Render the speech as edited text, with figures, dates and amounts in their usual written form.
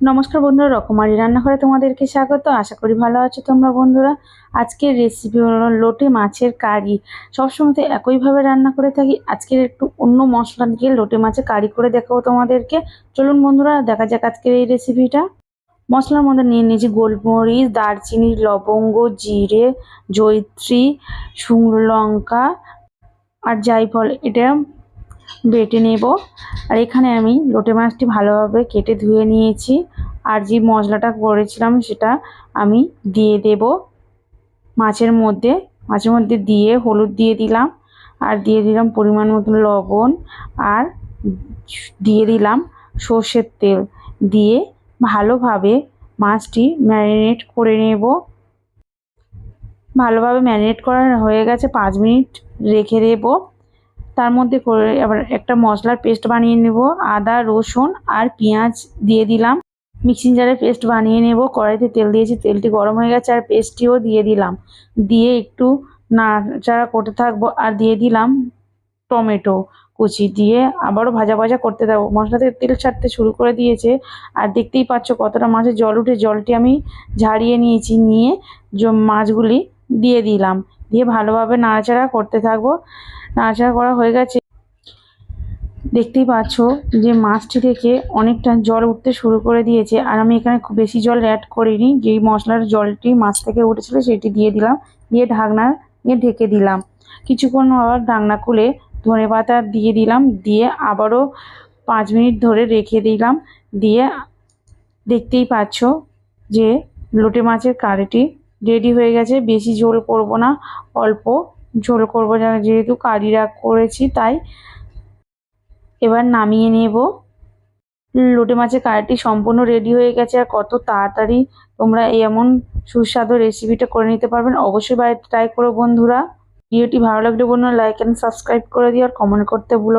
নমস্কার বন্ধুরা, রকমারি রান্নাঘরে তোমাদেরকে স্বাগত। আশা করি ভালো আছো তোমরা বন্ধুরা। আজকের রেসিপি হলো লোটে মাছের কারি। সবসময় তো একইভাবে রান্না করে থাকি, আজকের একটু অন্য মশলা দিয়ে লোটে মাছের কারি করে দেখাবো তোমাদেরকে। চলুন বন্ধুরা, দেখা যাক আজকের এই রেসিপিটা। মশলার মধ্যে নিয়ে নিয়েছি গোলমরিচ, দারচিনি, লবঙ্গ, জিরে, জয়িত্রী, শুকনো লঙ্কা আর জায়ফল। এটা বেটে নেব। আর এখানে আমি লোটে মাছটি ভালোভাবে কেটে ধুয়ে নিয়েছি। আর যে মশলাটা করেছিলাম সেটা আমি দিয়ে দেব মাছের মধ্যে দিয়ে হলুদ দিয়ে দিলাম, আর দিয়ে দিলাম পরিমাণ মতন লবণ, আর দিয়ে দিলাম সর্ষের তেল। দিয়ে ভালোভাবে মাছটি ম্যারিনেট করে নেব। ভালোভাবে ম্যারিনেট করা হয়ে গেছে, 5 মিনিট রেখে দেব। তার মধ্যে করে আবার একটা মশলার পেস্ট বানিয়ে নেব। আদা, রসুন আর পেঁয়াজ দিয়ে দিলাম। মিক্সিং জারে পেস্ট বানিয়ে নেব। কড়াইতে তেল দিয়েছি, তেলটি গরম হয়ে গেছে, আর পেস্টটিও দিয়ে দিলাম। দিয়ে একটু নাড়াচাড়া করতে থাকবো। আর দিয়ে দিলাম টমেটো কুচি, দিয়ে আবারও ভাজা ভাজা করতে থাকবো। মশলাতে তেল ছাড়তে শুরু করে দিয়েছে, আর দেখতেই পাচ্ছ কতটা মাছের জল উঠে। জলটি আমি ঝারিয়ে নিয়েছি, নিয়ে মাছগুলি দিয়ে দিলাম। দিয়ে ভালোভাবে নাড়াচাড়া করতে থাকবো। নাড়াচাড়া করা হয়ে গেছে, দেখতেই পাচ্ছ যে মাছটি থেকে অনেকটা জল উঠতে শুরু করে দিয়েছে। আর আমি এখানে খুব বেশি জল অ্যাড করিনি, যেই মশলার জলটি মাছ থেকে উঠেছিল সেটি দিয়ে দিলাম। দিয়ে ঢাকনা দিয়ে ঢেকে দিলাম। কিছুক্ষণ আবার ঢাকনা খুলে ধনেপাতা দিয়ে দিলাম। দিয়ে আবারও 5 মিনিট ধরে রেখে দিলাম। দিয়ে দেখতেই পাচ্ছ যে লোটে মাছের কারিটি রেডি হয়ে গেছে। বেশি ঝোল করব না, অল্প ঝোল করব, যেহেতু কারিরা করেছি তাই। এবার নামিয়ে নেব। লোটে মাছের কারিটি সম্পূর্ণ রেডি হয়ে গেছে। আর কত তাড়াতাড়ি তোমরা এমন সুস্বাদু রেসিপিটা করে নিতে পারবেন। অবশ্যই বাড়িতে ট্রাই করো বন্ধুরা। ভিডিওটি ভালো লাগলে বন্ধুরা লাইক এন্ড সাবস্ক্রাইব করে দিও, আর কমেন্ট করতে ভুলো